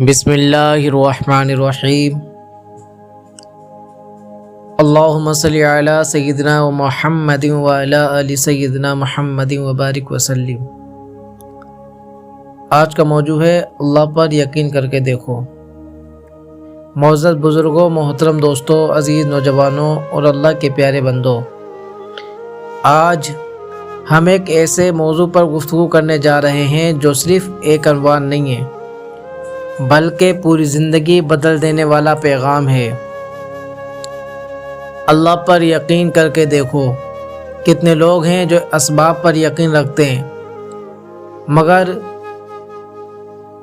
بسم اللہ الرحمن الرحیم اللہم صلی علی سیدنا و محمد و علی آل سیدنا محمد و بارک وسلم۔ آج کا موضوع ہے اللہ پر یقین کر کے دیکھو۔ معزز بزرگوں، محترم دوستوں، عزیز نوجوانوں اور اللہ کے پیارے بندوں، آج ہم ایک ایسے موضوع پر گفتگو کرنے جا رہے ہیں جو صرف ایک عنوان نہیں ہے بلکہ پوری زندگی بدل دینے والا پیغام ہے۔ اللہ پر یقین کر کے دیکھو۔ کتنے لوگ ہیں جو اسباب پر یقین رکھتے ہیں مگر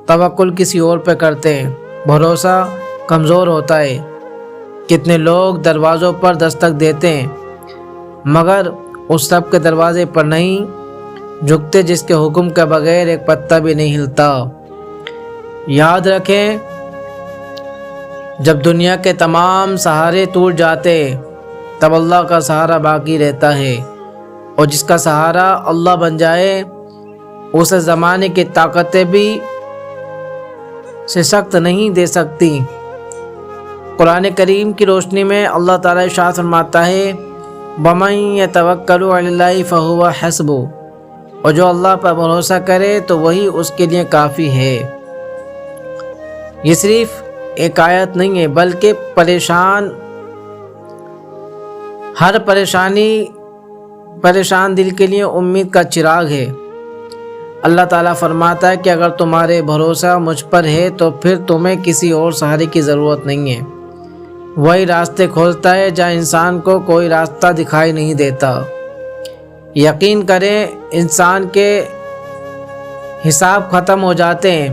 توکل کسی اور پہ کرتے ہیں، بھروسہ کمزور ہوتا ہے۔ کتنے لوگ دروازوں پر دستک دیتے ہیں مگر اس سب کے دروازے پر نہیں جھکتے جس کے حکم کے بغیر ایک پتا بھی نہیں ہلتا۔ یاد رکھیں، جب دنیا کے تمام سہارے ٹوٹ جاتے تب اللہ کا سہارا باقی رہتا ہے، اور جس کا سہارا اللہ بن جائے اسے زمانے کی طاقتیں بھی سے سخت نہیں دے سکتی۔ قرآن کریم کی روشنی میں اللہ تعالیٰ ارشاد فرماتا ہے وَمَن يَتَوَكَّلُ عَلَى اللَّهِ فَهُوَ حَسْبُهُ، اور جو اللہ پر بھروسہ کرے تو وہی اس کے لیے کافی ہے۔ یہ صرف ایک آیت نہیں ہے بلکہ ہر پریشان دل کے لیے امید کا چراغ ہے۔ اللہ تعالیٰ فرماتا ہے کہ اگر تمہارے بھروسہ مجھ پر ہے تو پھر تمہیں کسی اور سہارے کی ضرورت نہیں ہے۔ وہی راستے کھولتا ہے جہاں انسان کو کوئی راستہ دکھائی نہیں دیتا۔ یقین کریں، انسان کے حساب ختم ہو جاتے ہیں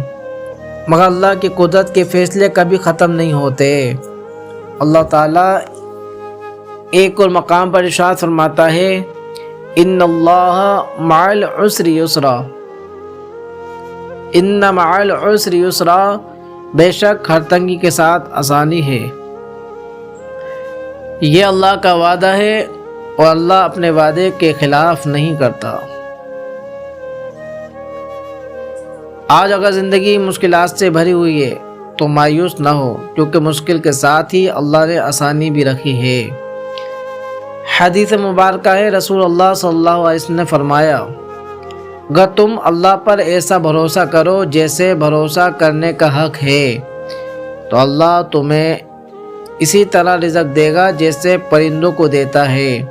مگر اللہ کی قدرت کے فیصلے کبھی ختم نہیں ہوتے۔ اللہ تعالیٰ ایک اور مقام پر ارشاد فرماتا ہے ان اللہ مع العسر یسرا، ان مع العسر یسرا، بے شک ہر تنگی کے ساتھ آسانی ہے۔ یہ اللہ کا وعدہ ہے اور اللہ اپنے وعدے کے خلاف نہیں کرتا۔ آج اگر زندگی مشکلات سے بھری ہوئی ہے تو مایوس نہ ہو، کیونکہ مشکل کے ساتھ ہی اللہ نے آسانی بھی رکھی ہے۔ حدیث مبارکہ ہے، رسول اللہ صلی اللہ علیہ وسلم نے فرمایا اگر تم اللہ پر ایسا بھروسہ کرو جیسے بھروسہ کرنے کا حق ہے تو اللہ تمہیں اسی طرح رزق دے گا جیسے پرندوں کو دیتا ہے۔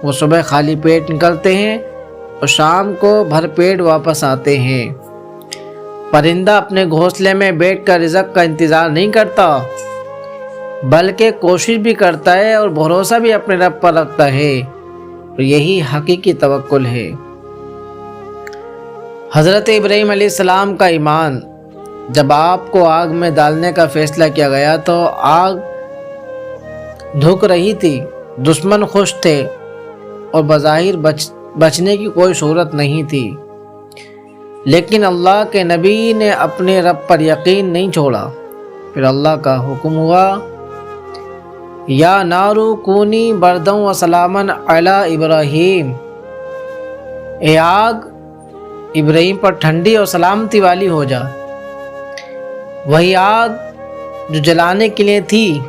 وہ صبح خالی پیٹ نکلتے ہیں اور شام کو بھر پیٹ واپس آتے ہیں۔ پرندہ اپنے گھونسلے میں بیٹھ کر رزق کا انتظار نہیں کرتا بلکہ کوشش بھی کرتا ہے اور بھروسہ بھی اپنے رب پر رکھتا ہے، اور یہی حقیقی توکل ہے۔ حضرت ابراہیم علیہ السلام کا ایمان، جب آپ کو آگ میں ڈالنے کا فیصلہ کیا گیا تو آگ دھک رہی تھی، دشمن خوش تھے اور بظاہر بچنے کی کوئی صورت نہیں تھی، لیکن اللہ کے نبی نے اپنے رب پر یقین نہیں چھوڑا۔ پھر اللہ کا حکم ہوا یا نارو کونی برداً و سلاماً علی ابراہیم، اے آگ ابراہیم پر ٹھنڈی اور سلامتی والی ہو جا۔ وہی آگ جو جلانے کے لیے تھی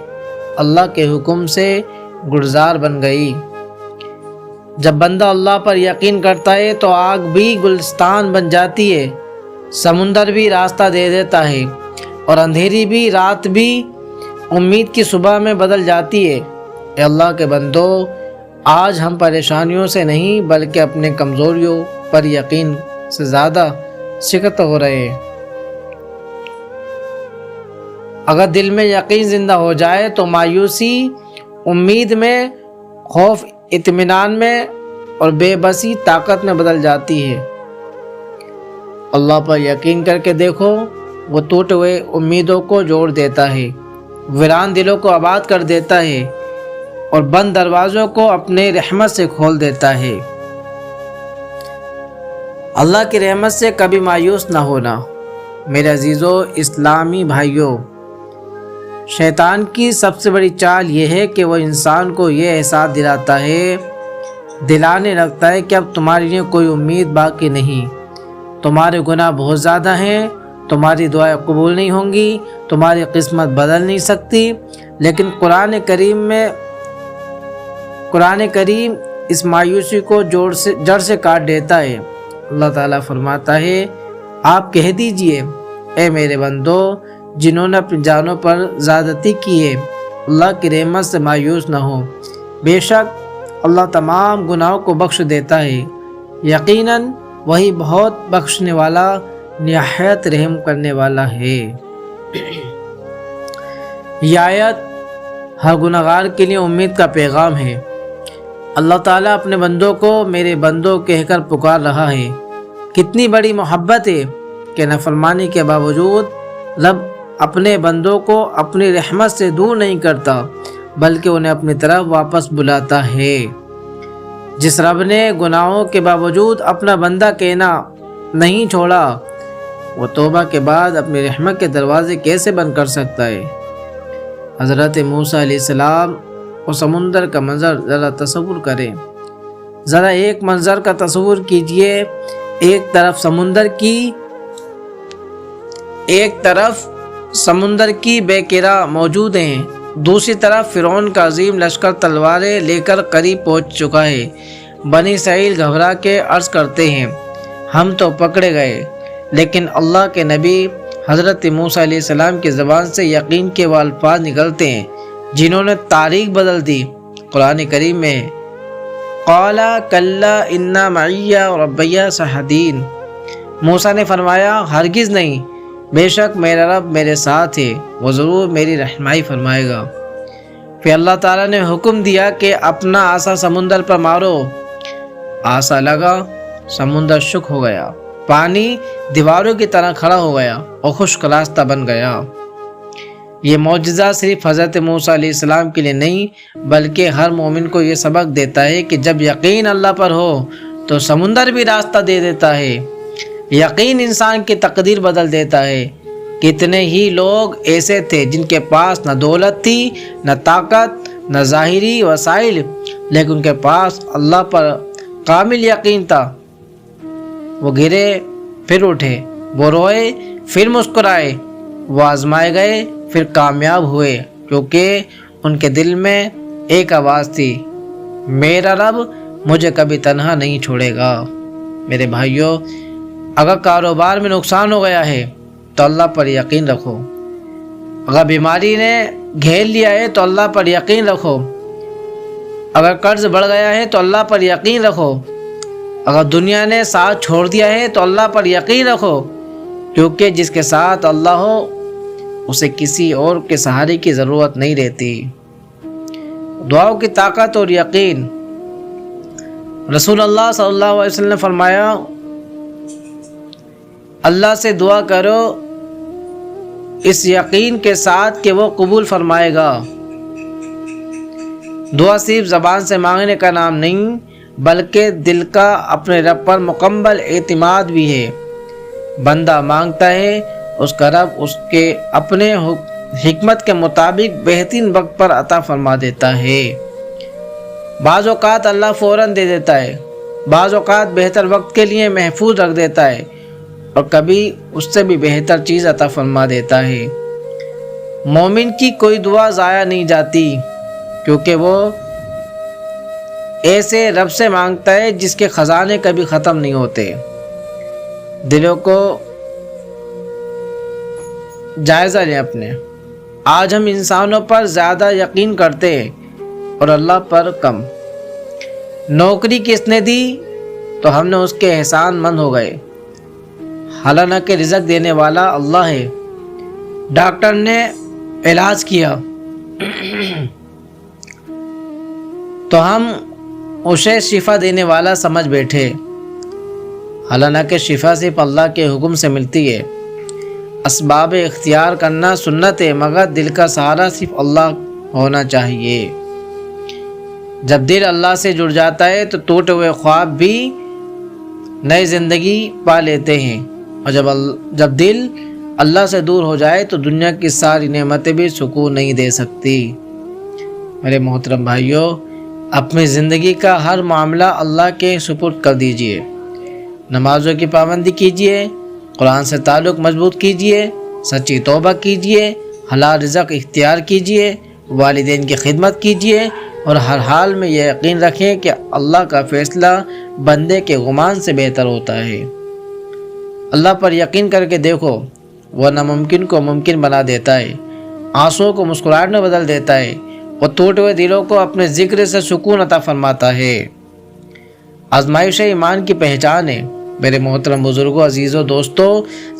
اللہ کے حکم سے گلزار بن گئی۔ جب بندہ اللہ پر یقین کرتا ہے تو آگ بھی گلستان بن جاتی ہے، سمندر بھی راستہ دے دیتا ہے اور اندھیری بھی رات بھی امید کی صبح میں بدل جاتی ہے۔ اے اللہ کے بندو، آج ہم پریشانیوں سے نہیں بلکہ اپنے کمزوریوں پر یقین سے زیادہ شکست ہو رہے ہیں۔ اگر دل میں یقین زندہ ہو جائے تو مایوسی امید میں، خوف اطمینان میں اور بے بسی طاقت میں بدل جاتی ہے۔ اللہ پر یقین کر کے دیکھو، وہ ٹوٹے ہوئے امیدوں کو جوڑ دیتا ہے، ویران دلوں کو آباد کر دیتا ہے اور بند دروازوں کو اپنے رحمت سے کھول دیتا ہے۔ اللہ کی رحمت سے کبھی مایوس نہ ہونا۔ میرے عزیزو اسلامی بھائیوں، شیطان کی سب سے بڑی چال یہ ہے کہ وہ انسان کو یہ احساس دلانے لگتا ہے کہ اب تمہارے لیے کوئی امید باقی نہیں، تمہارے گناہ بہت زیادہ ہیں، تمہاری دعائیں قبول نہیں ہوں گی، تمہاری قسمت بدل نہیں سکتی۔ لیکن قرآن کریم اس مایوسی کو جڑ سے کاٹ دیتا ہے۔ اللہ تعالیٰ فرماتا ہے، آپ کہہ دیجئے اے میرے بندو جنہوں نے اپنی جانوں پر زیادتی کی ہے، اللہ کی رحمت سے مایوس نہ ہو، بے شک اللہ تمام گناہوں کو بخش دیتا ہے، یقیناً وہی بہت بخشنے والا نہایت رحم کرنے والا ہے۔ یہ آیت ہر گناہگار کے لیے امید کا پیغام ہے۔ اللہ تعالیٰ اپنے بندوں کو میرے بندوں کہہ کر پکار رہا ہے۔ کتنی بڑی محبت ہے کہ نافرمانی کے باوجود رب اپنے بندوں کو اپنی رحمت سے دور نہیں کرتا بلکہ انہیں اپنی طرف واپس بلاتا ہے۔ جس رب نے گناہوں کے باوجود اپنا بندہ کہنا نہیں چھوڑا، وہ توبہ کے بعد اپنی رحمت کے دروازے کیسے بند کر سکتا ہے؟ حضرت موسیٰ علیہ السلام اور سمندر کا منظر ذرا تصور کریں۔ ذرا ایک منظر کا تصور کیجئے، ایک طرف سمندر کی بے کرا موجود ہیں، دوسری طرف فرعون کا عظیم لشکر تلواریں لے کر قریب پہنچ چکا ہے۔ بنی اسرائیل گھبرا کے عرض کرتے ہیں، ہم تو پکڑے گئے۔ لیکن اللہ کے نبی حضرت موسیٰ علیہ السلام کی زبان سے یقین کے وہ الفاظ نکلتے ہیں جنہوں نے تاریخ بدل دی۔ قرآن کریم میں قَالَ كَلَّا إِنَّ مَعِيَّ رَبِّيَ سَيَهْدِينِ، موسیٰ نے فرمایا ہرگز نہیں، بے شک میرا رب میرے ساتھ ہے، وہ ضرور میری رہنمائی فرمائے گا۔ پھر اللہ تعالیٰ نے حکم دیا کہ اپنا عصا سمندر پر مارو۔ عصا لگا، سمندر شک ہو گیا، پانی دیواروں کی طرح کھڑا ہو گیا اور خشک راستہ بن گیا۔ یہ معجزہ صرف حضرت موسیٰ علیہ السلام کے لیے نہیں بلکہ ہر مومن کو یہ سبق دیتا ہے کہ جب یقین اللہ پر ہو تو سمندر بھی راستہ دے دیتا ہے۔ یقین انسان کی تقدیر بدل دیتا ہے۔ کتنے ہی لوگ ایسے تھے جن کے پاس نہ دولت تھی، نہ طاقت، نہ ظاہری وسائل، لیکن ان کے پاس اللہ پر کامل یقین تھا۔ وہ گرے پھر اٹھے، وہ روئے پھر مسکرائے، وہ آزمائے گئے پھر کامیاب ہوئے، کیونکہ ان کے دل میں ایک آواز تھی، میرا رب مجھے کبھی تنہا نہیں چھوڑے گا۔ میرے بھائیوں، اگر کاروبار میں نقصان ہو گیا ہے تو اللہ پر یقین رکھو، اگر بیماری نے گھیر لیا ہے تو اللہ پر یقین رکھو، اگر قرض بڑھ گیا ہے تو اللہ پر یقین رکھو، اگر دنیا نے ساتھ چھوڑ دیا ہے تو اللہ پر یقین رکھو، کیونکہ جس کے ساتھ اللہ ہو اسے کسی اور کے سہارے کی ضرورت نہیں رہتی۔ دعاؤں کی طاقت اور یقین۔ رسول اللہ صلی اللہ علیہ وسلم نے فرمایا، اللہ سے دعا کرو اس یقین کے ساتھ کہ وہ قبول فرمائے گا۔ دعا صرف زبان سے مانگنے کا نام نہیں بلکہ دل کا اپنے رب پر مکمل اعتماد بھی ہے۔ بندہ مانگتا ہے، اس کا رب اس کے اپنے حکمت کے مطابق بہترین وقت پر عطا فرما دیتا ہے۔ بعض اوقات اللہ فوراً دے دیتا ہے، بعض اوقات بہتر وقت کے لیے محفوظ رکھ دیتا ہے، اور کبھی اس سے بھی بہتر چیز عطا فرما دیتا ہے۔ مومن کی کوئی دعا ضائع نہیں جاتی، کیونکہ وہ ایسے رب سے مانگتا ہے جس کے خزانے کبھی ختم نہیں ہوتے۔ دلوں کو جائزہ لیں اپنے۔ آج ہم انسانوں پر زیادہ یقین کرتے ہیں اور اللہ پر کم۔ نوکری کس نے دی تو ہم نے اس کے احسان مند ہو گئے، حالانکہ رزق دینے والا اللہ ہے۔ ڈاکٹر نے علاج کیا تو ہم اسے شفا دینے والا سمجھ بیٹھے، حالانکہ شفا صرف اللہ کے حکم سے ملتی ہے۔ اسباب اختیار کرنا سنت ہے، مگر دل کا سہارا صرف اللہ ہونا چاہیے۔ جب دل اللہ سے جڑ جاتا ہے تو ٹوٹے ہوئے خواب بھی نئی زندگی پا لیتے ہیں، اور جب دل اللہ سے دور ہو جائے تو دنیا کی ساری نعمتیں بھی سکون نہیں دے سکتی۔ میرے محترم بھائیوں، اپنی زندگی کا ہر معاملہ اللہ کے سپرد کر دیجئے۔ نمازوں کی پابندی کیجئے، قرآن سے تعلق مضبوط کیجئے، سچی توبہ کیجئے، حلال رزق اختیار کیجئے، والدین کی خدمت کیجئے اور ہر حال میں یہ یقین رکھیں کہ اللہ کا فیصلہ بندے کے گمان سے بہتر ہوتا ہے۔ اللہ پر یقین کر کے دیکھو، وہ ناممکن کو ممکن بنا دیتا ہے، آنسوؤں کو مسکراہٹ میں بدل دیتا ہے اور ٹوٹے ہوئے دلوں کو اپنے ذکر سے سکون عطا فرماتا ہے۔ آزمائش ایمان کی پہچان ہے۔ میرے محترم بزرگوں، عزیزوں، دوستوں،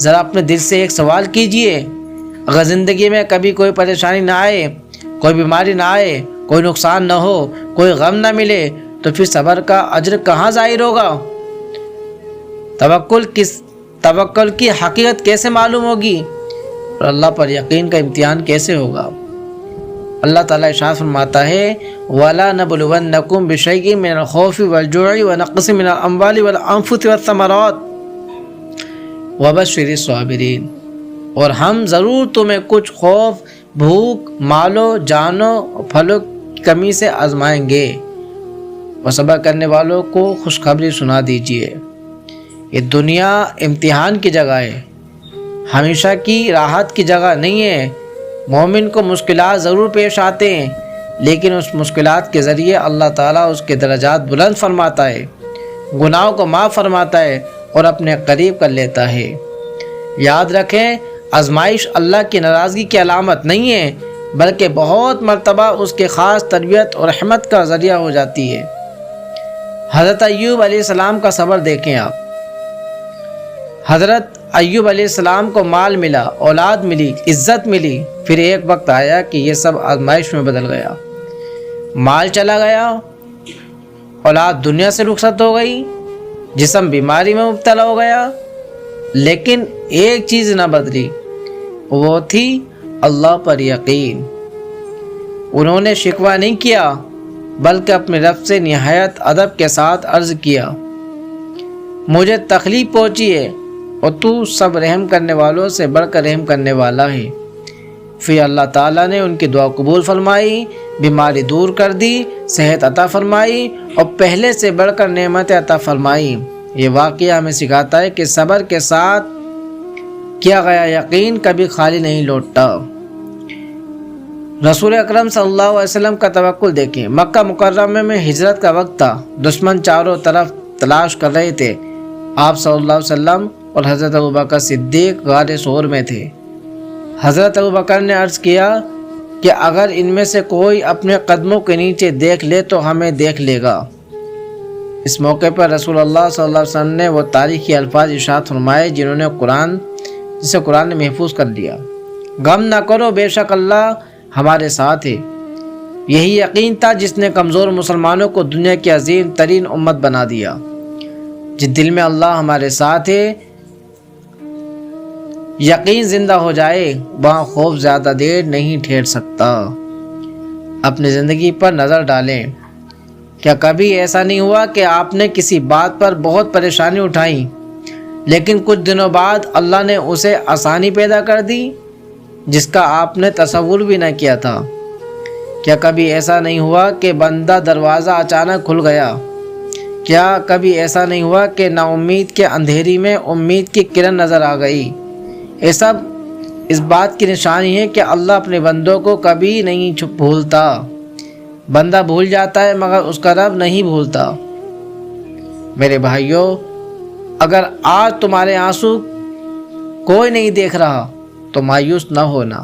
ذرا اپنے دل سے ایک سوال کیجئے، اگر زندگی میں کبھی کوئی پریشانی نہ آئے، کوئی بیماری نہ آئے، کوئی نقصان نہ ہو، کوئی غم نہ ملے، تو پھر صبر کا اجر کہاں ظاہر ہوگا؟ توکل کی حقیقت کیسے معلوم ہوگی؟ اور اللہ پر یقین کا امتحان کیسے ہوگا؟ اللہ تعالیٰ ارشاد فرماتا ہے وَلَا نَبْلُوَنَّكُمْ بِشَيْءٍ مِّنَ الْخَوْفِ وَالْجُوعِ وَنَقْصٍ مِّنَ الْأَمْوَالِ وَالْأَنفُسِ وَالثَّمَرَاتِ وَبَشِّرِ الصَّابِرِينَ، اور ہم ضرور تمہیں کچھ خوف، بھوک، مالوں، جانوں اور پھلوں کی کمی سے آزمائیں گے، اور صبر کرنے والوں کو خوشخبری سنا دیجیے۔ یہ دنیا امتحان کی جگہ ہے، ہمیشہ کی راحت کی جگہ نہیں ہے۔ مومن کو مشکلات ضرور پیش آتے ہیں، لیکن اس مشکلات کے ذریعے اللہ تعالیٰ اس کے درجات بلند فرماتا ہے، گناہوں کو معاف فرماتا ہے اور اپنے قریب کر لیتا ہے۔ یاد رکھیں، آزمائش اللہ کی ناراضگی کی علامت نہیں ہے، بلکہ بہت مرتبہ اس کے خاص تربیت اور رحمت کا ذریعہ ہو جاتی ہے۔ حضرت ایوب علیہ السلام کا صبر دیکھیں آپ۔ حضرت ایوب علیہ السلام کو مال ملا، اولاد ملی، عزت ملی، پھر ایک وقت آیا کہ یہ سب آزمائش میں بدل گیا۔ مال چلا گیا، اولاد دنیا سے رخصت ہو گئی، جسم بیماری میں مبتلا ہو گیا، لیکن ایک چیز نہ بدلی، وہ تھی اللہ پر یقین۔ انہوں نے شکوہ نہیں کیا، بلکہ اپنے رب سے نہایت ادب کے ساتھ عرض کیا، مجھے تکلیف پہنچی ہے اور تو سب رحم کرنے والوں سے بڑھ کر رحم کرنے والا ہے۔ پھر اللہ تعالیٰ نے ان کی دعا قبول فرمائی، بیماری دور کر دی، صحت عطا فرمائی اور پہلے سے بڑھ کر نعمتیں عطا فرمائی۔ یہ واقعہ ہمیں سکھاتا ہے کہ صبر کے ساتھ کیا گیا یقین کبھی خالی نہیں لوٹتا۔ رسول اکرم صلی اللہ علیہ وسلم کا توکل دیکھیں۔ مکہ مکرمہ میں ہجرت کا وقت تھا، دشمن چاروں طرف تلاش کر رہے تھے۔ آپ صلی اللہ علیہ وسلم اور حضرت ابوبکر صدیق غار ثور میں تھے۔ حضرت ابوبکر نے عرض کیا کہ اگر ان میں سے کوئی اپنے قدموں کے نیچے دیکھ لے تو ہمیں دیکھ لے گا۔ اس موقع پر رسول اللہ صلی اللہ علیہ وسلم نے وہ تاریخی الفاظ ارشاد فرمائے جسے قرآن نے محفوظ کر لیا، غم نہ کرو، بے شک اللہ ہمارے ساتھ ہے۔ یہی یقین تھا جس نے کمزور مسلمانوں کو دنیا کی عظیم ترین امت بنا دیا۔ جس دل میں اللہ ہمارے ساتھ ہے، یقین زندہ ہو جائے، وہاں خوف زیادہ دیر نہیں ٹھہر سکتا۔ اپنی زندگی پر نظر ڈالیں، کیا کبھی ایسا نہیں ہوا کہ آپ نے کسی بات پر بہت پریشانی اٹھائی، لیکن کچھ دنوں بعد اللہ نے اسے آسانی پیدا کر دی جس کا آپ نے تصور بھی نہ کیا تھا؟ کیا کبھی ایسا نہیں ہوا کہ بندہ دروازہ اچانک کھل گیا؟ کیا کبھی ایسا نہیں ہوا کہ نا امید کے اندھیری میں امید کی کرن نظر آ گئی؟ یہ سب اس بات کی نشانی ہے کہ اللہ اپنے بندوں کو کبھی نہیں بھولتا۔ بندہ بھول جاتا ہے مگر اس کا رب نہیں بھولتا۔ میرے بھائیوں، اگر آج تمہارے آنسو کوئی نہیں دیکھ رہا تو مایوس نہ ہونا۔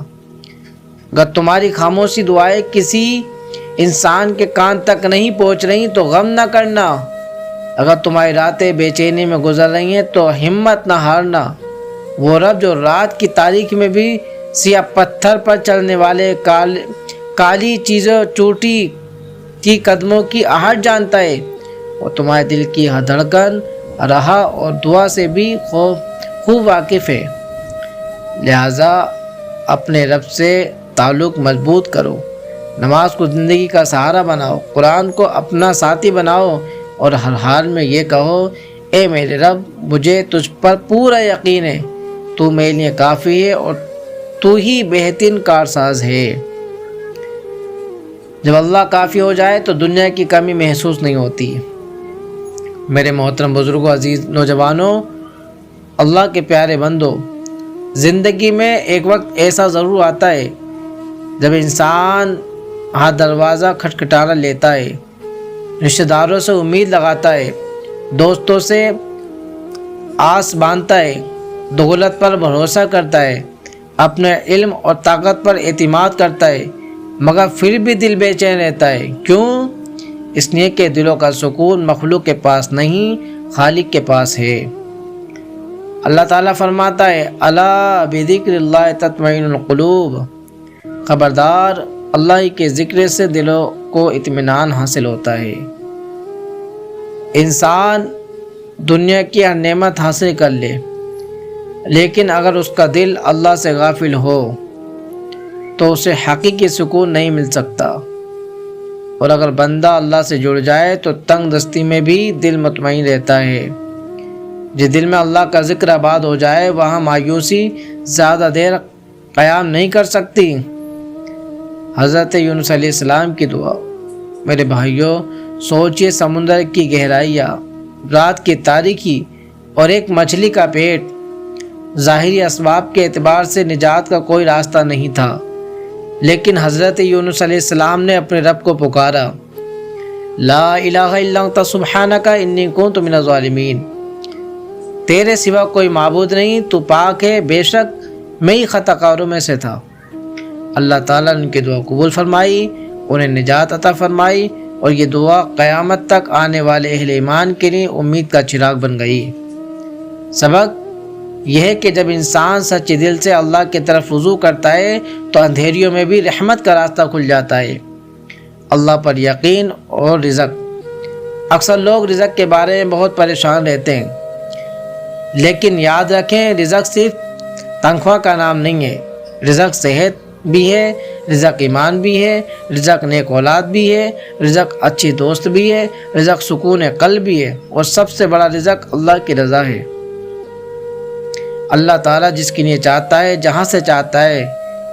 اگر تمہاری خاموشی دعائیں کسی انسان کے کان تک نہیں پہنچ رہی تو غم نہ کرنا۔ اگر تمہاری راتیں بے چینی میں گزر رہی ہیں تو ہمت نہ ہارنا۔ وہ رب جو رات کی تاریکی میں بھی سیاہ پتھر پر چلنے والے کالی چیزوں چوٹی کی قدموں کی آہٹ جانتا ہے، وہ تمہارے دل کی ہر دھڑکن، رہا اور دعا سے بھی خوب واقف ہے۔ لہٰذا اپنے رب سے تعلق مضبوط کرو، نماز کو زندگی کا سہارا بناؤ، قرآن کو اپنا ساتھی بناؤ اور ہر حال میں یہ کہو، اے میرے رب، مجھے تجھ پر پورا یقین ہے، تو میرے لیے کافی ہے اور تو ہی بہترین کارساز ہے۔ جب اللہ کافی ہو جائے تو دنیا کی کمی محسوس نہیں ہوتی۔ میرے محترم بزرگوں، عزیز نوجوانوں، اللہ کے پیارے بندو، زندگی میں ایک وقت ایسا ضرور آتا ہے جب انسان ہر دروازہ کھٹکھٹانا لیتا ہے، رشتہ داروں سے امید لگاتا ہے، دوستوں سے آس باندھتا ہے، دولت پر بھروسہ کرتا ہے، اپنے علم اور طاقت پر اعتماد کرتا ہے، مگر پھر بھی دل بے چین رہتا ہے۔ کیوں؟ اس لیے کہ دلوں کا سکون مخلوق کے پاس نہیں، خالق کے پاس ہے۔ اللہ تعالیٰ فرماتا ہے الا بذکر اللہ تطمئن القلوب، خبردار اللہ کے ذکر سے دلوں کو اطمینان حاصل ہوتا ہے۔ انسان دنیا کی ہر نعمت حاصل کر لے، لیکن اگر اس کا دل اللہ سے غافل ہو تو اسے حقیقی سکون نہیں مل سکتا، اور اگر بندہ اللہ سے جڑ جائے تو تنگ دستی میں بھی دل مطمئن رہتا ہے۔ جس دل میں اللہ کا ذکر آباد ہو جائے وہاں مایوسی زیادہ دیر قیام نہیں کر سکتی۔ حضرت یونس علیہ السلام کی دعا۔ میرے بھائیوں، سوچئے سمندر کی گہرائیاں، رات کی تاریکی اور ایک مچھلی کا پیٹ۔ ظاہری اسباب کے اعتبار سے نجات کا کوئی راستہ نہیں تھا، لیکن حضرت یونس علیہ السلام نے اپنے رب کو پکارا، لا الہ الا انت سبحانک انی کنت من الظالمین، تیرے سوا کوئی معبود نہیں، تو پاک ہے، بے شک میں ہی خطا کاروں میں سے تھا۔ اللہ تعالیٰ نے ان کی دعا قبول فرمائی، انہیں نجات عطا فرمائی، اور یہ دعا قیامت تک آنے والے اہل ایمان کے لیے امید کا چراغ بن گئی۔ سبق یہ ہے کہ جب انسان سچے دل سے اللہ کی طرف رجوع کرتا ہے تو اندھیریوں میں بھی رحمت کا راستہ کھل جاتا ہے۔ اللہ پر یقین اور رزق۔ اکثر لوگ رزق کے بارے میں بہت پریشان رہتے ہیں، لیکن یاد رکھیں رزق صرف تنخواہ کا نام نہیں ہے، رزق صحت بھی ہے، رزق ایمان بھی ہے، رزق نیک اولاد بھی ہے، رزق اچھی دوست بھی ہے، رزق سکون قلب بھی ہے، اور سب سے بڑا رزق اللہ کی رضا ہے۔ اللہ تعالیٰ جس کے لیے چاہتا ہے، جہاں سے چاہتا ہے،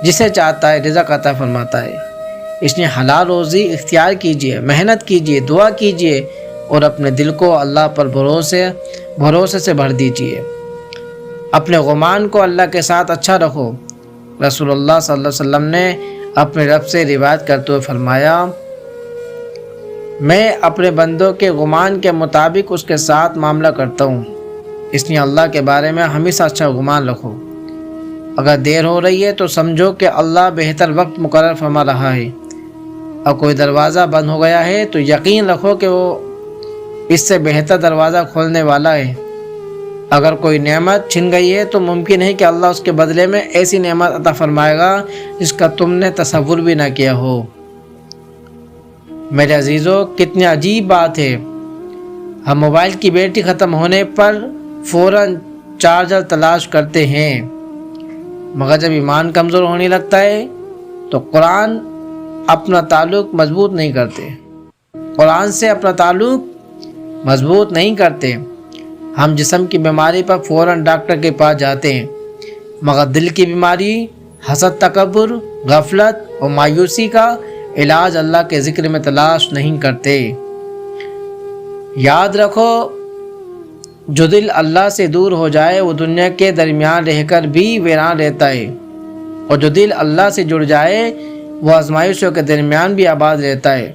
جسے چاہتا ہے رزق عطا فرماتا ہے۔ اس لیے حلال روزی اختیار کیجیے، محنت کیجیے، دعا کیجیے، اور اپنے دل کو اللہ پر بھروسے سے بھر دیجیے۔ اپنے گمان کو اللہ کے ساتھ اچھا رکھو۔ رسول اللہ صلی اللہ علیہ وسلم نے اپنے رب سے روایت کرتے ہوئے فرمایا، میں اپنے بندوں کے گمان کے مطابق اس کے ساتھ معاملہ کرتا ہوں، اس لیے اللہ کے بارے میں ہمیشہ اچھا گمان رکھو۔ اگر دیر ہو رہی ہے تو سمجھو کہ اللہ بہتر وقت مقرر فرما رہا ہے، اور کوئی دروازہ بند ہو گیا ہے تو یقین رکھو کہ وہ اس سے بہتر دروازہ کھولنے والا ہے۔ اگر کوئی نعمت چھن گئی ہے تو ممکن ہے کہ اللہ اس کے بدلے میں ایسی نعمت عطا فرمائے گا جس کا تم نے تصور بھی نہ کیا ہو۔ میرے عزیزوں، کتنی عجیب بات ہے، ہم موبائل کی بیٹری ختم ہونے پر فوراً چارجر تلاش کرتے ہیں، مگر جب ایمان کمزور ہونے لگتا ہے تو قرآن اپنا تعلق مضبوط نہیں کرتے، قرآن سے اپنا تعلق مضبوط نہیں کرتے۔ ہم جسم کی بیماری پر فوراً ڈاکٹر کے پاس جاتے ہیں، مگر دل کی بیماری، حسد، تکبر، غفلت اور مایوسی کا علاج اللہ کے ذکر میں تلاش نہیں کرتے۔ یاد رکھو، جو دل اللہ سے دور ہو جائے وہ دنیا کے درمیان رہ کر بھی ویران رہتا ہے، اور جو دل اللہ سے جڑ جائے وہ آزمائشوں کے درمیان بھی آباد رہتا ہے۔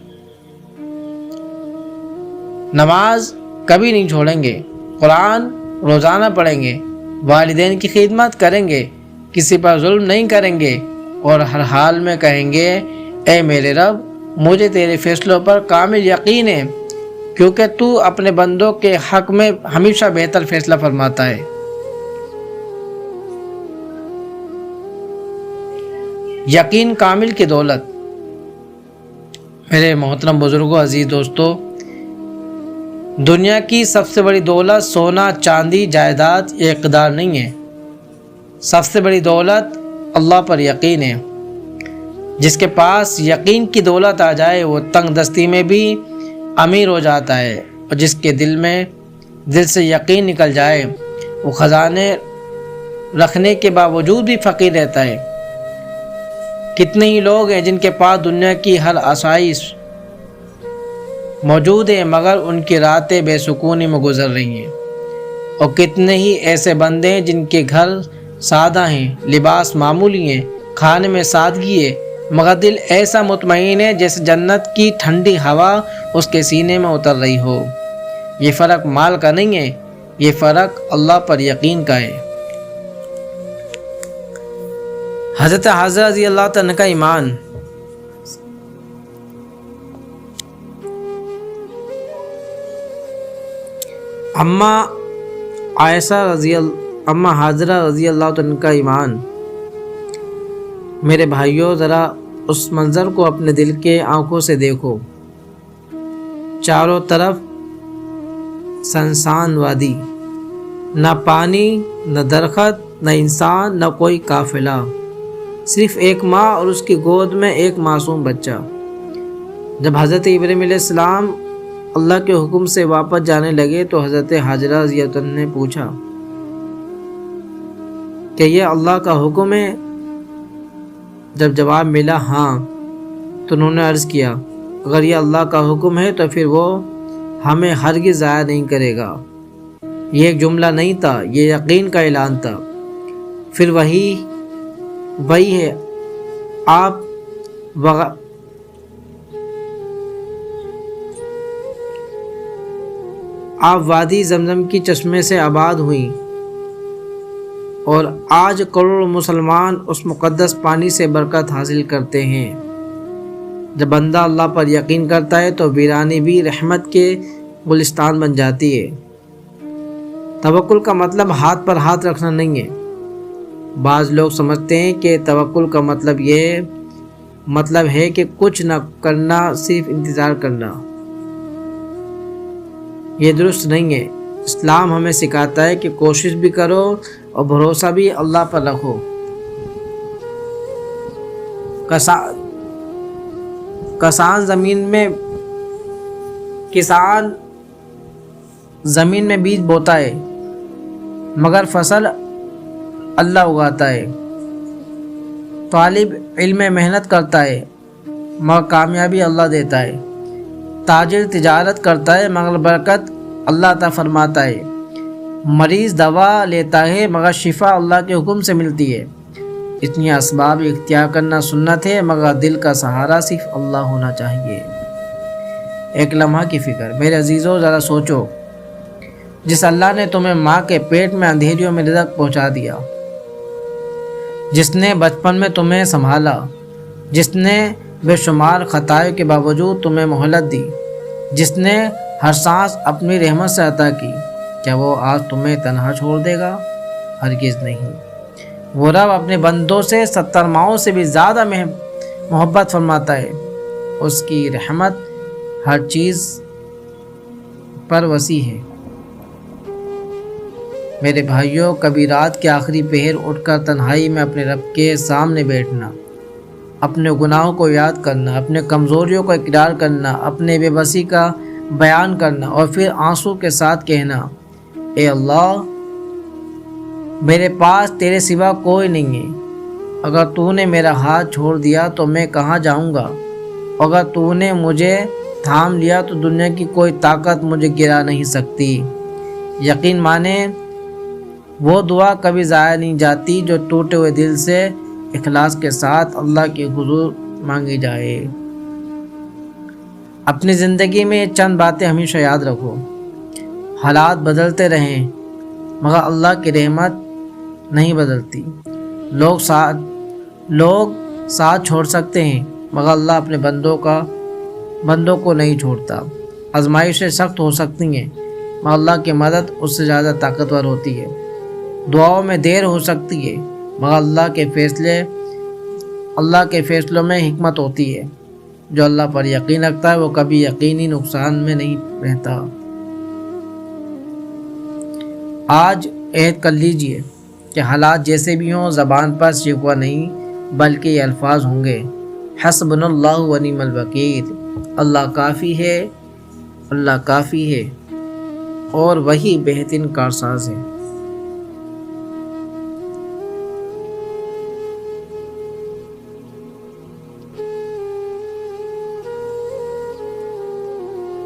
نماز کبھی نہیں چھوڑیں گے، قرآن روزانہ پڑھیں گے، والدین کی خدمت کریں گے، کسی پر ظلم نہیں کریں گے، اور ہر حال میں کہیں گے، اے میرے رب، مجھے تیرے فیصلوں پر کامل یقین ہے، کیونکہ تو اپنے بندوں کے حق میں ہمیشہ بہتر فیصلہ فرماتا ہے۔ یقین کامل کی دولت۔ میرے محترم بزرگوں، عزیز دوستو، دنیا کی سب سے بڑی دولت سونا، چاندی، جائیداد یا اقتدار نہیں ہے، سب سے بڑی دولت اللہ پر یقین ہے۔ جس کے پاس یقین کی دولت آ جائے وہ تنگ دستی میں بھی امیر ہو جاتا ہے، اور جس کے دل سے یقین نکل جائے وہ خزانے رکھنے کے باوجود بھی فقیر رہتا ہے۔ کتنے ہی لوگ ہیں جن کے پاس دنیا کی ہر آسائش موجود ہے، مگر ان کی راتیں بے سکونی میں گزر رہی ہیں، اور کتنے ہی ایسے بندے ہیں جن کے گھر سادہ ہیں، لباس معمولی ہیں، کھانے میں سادگی ہے، مگر دل ایسا مطمئن ہے جیسے جنت کی ٹھنڈی ہوا اس کے سینے میں اتر رہی ہو۔ یہ فرق مال کا نہیں ہے، یہ فرق اللہ پر یقین کا ہے۔ حضرت حاضرہ رضی اللہ تعالیٰ کا ایمان۔ اما حاضرہ رضی اللہ عنہ کا ایمان۔ میرے بھائیوں، ذرا اس منظر کو اپنے دل کے آنکھوں سے دیکھو۔ چاروں طرف سنسان وادی، نہ پانی، نہ درخت، نہ انسان، نہ کوئی قافلہ، صرف ایک ماں اور اس کی گود میں ایک معصوم بچہ۔ جب حضرت ابراہیم علیہ السلام اللہ کے حکم سے واپس جانے لگے تو حضرت حاجرہ رضی اللہ عنہ نے پوچھا کہ یہ اللہ کا حکم ہے؟ جب جواب ملا ہاں، تو انہوں نے عرض کیا اگر یہ اللہ کا حکم ہے تو پھر وہ ہمیں ہرگز ضائع نہیں کرے گا۔ یہ ایک جملہ نہیں تھا، یہ یقین کا اعلان تھا۔ پھر وہی ہے، آپ وادی زمزم کی چشمے سے آباد ہوئیں اور آج کروڑوں مسلمان اس مقدس پانی سے برکت حاصل کرتے ہیں۔ جب بندہ اللہ پر یقین کرتا ہے تو ویرانی بھی رحمت کے گلستان بن جاتی ہے۔ توکل کا مطلب ہاتھ پر ہاتھ رکھنا نہیں ہے۔ بعض لوگ سمجھتے ہیں کہ توکل کا مطلب ہے کہ کچھ نہ کرنا، صرف انتظار کرنا۔ یہ درست نہیں ہے۔ اسلام ہمیں سکھاتا ہے کہ کوشش بھی کرو اور بھروسہ بھی اللہ پر رکھو۔ کسان زمین میں بیج بوتا ہے مگر فصل اللہ اگاتا ہے۔ طالب علم محنت کرتا ہے مگر کامیابی اللہ دیتا ہے۔ تاجر تجارت کرتا ہے مگر برکت اللہ عطا فرماتا ہے۔ مریض دوا لیتا ہے مگر شفا اللہ کے حکم سے ملتی ہے۔ اتنی اسباب اختیار کرنا سنت ہے مگر دل کا سہارا صرف اللہ ہونا چاہیے۔ ایک لمحہ کی فکر۔ میرے عزیزوں، ذرا سوچو، جس اللہ نے تمہیں ماں کے پیٹ میں اندھیریوں میں رزق پہنچا دیا، جس نے بچپن میں تمہیں سنبھالا، جس نے بے شمار خطائوں کے باوجود تمہیں مہلت دی، جس نے ہر سانس اپنی رحمت سے عطا کی، کیا وہ آج تمہیں تنہا چھوڑ دے گا؟ ہرگز نہیں۔ وہ رب اپنے بندوں سے 70 ماؤں سے بھی زیادہ محبت فرماتا ہے۔ اس کی رحمت ہر چیز پر وسیع ہے۔ میرے بھائیوں، کبھی رات کے آخری پہر اٹھ کر تنہائی میں اپنے رب کے سامنے بیٹھنا، اپنے گناہوں کو یاد کرنا، اپنے کمزوریوں کو اقرار کرنا، اپنے بے بسی کا بیان کرنا اور پھر آنسو کے ساتھ کہنا، اے اللہ، میرے پاس تیرے سوا کوئی نہیں ہے۔ اگر تو نے میرا ہاتھ چھوڑ دیا تو میں کہاں جاؤں گا؟ اگر تو نے مجھے تھام لیا تو دنیا کی کوئی طاقت مجھے گرا نہیں سکتی۔ یقین مانے، وہ دعا کبھی ضائع نہیں جاتی جو ٹوٹے ہوئے دل سے اخلاص کے ساتھ اللہ کے حضور مانگی جائے۔ اپنی زندگی میں چند باتیں ہمیشہ یاد رکھو۔ حالات بدلتے رہیں مگر اللہ کی رحمت نہیں بدلتی۔ لوگ ساتھ چھوڑ سکتے ہیں مگر اللہ اپنے بندوں کو نہیں چھوڑتا۔ آزمائشیں سخت ہو سکتی ہیں مگر اللہ کی مدد اس سے زیادہ طاقتور ہوتی ہے۔ دعاؤں میں دیر ہو سکتی ہے مگر اللہ کے فیصلوں میں حکمت ہوتی ہے۔ جو اللہ پر یقین رکھتا ہے وہ کبھی یقینی نقصان میں نہیں رہتا۔ آج عہد کر لیجئے کہ حالات جیسے بھی ہوں، زبان پر شکوہ نہیں بلکہ یہ الفاظ ہوں گے، حسبنا اللہ و نعم الوکیل، اللہ کافی ہے، اللہ کافی ہے اور وہی بہترین کارساز ہے۔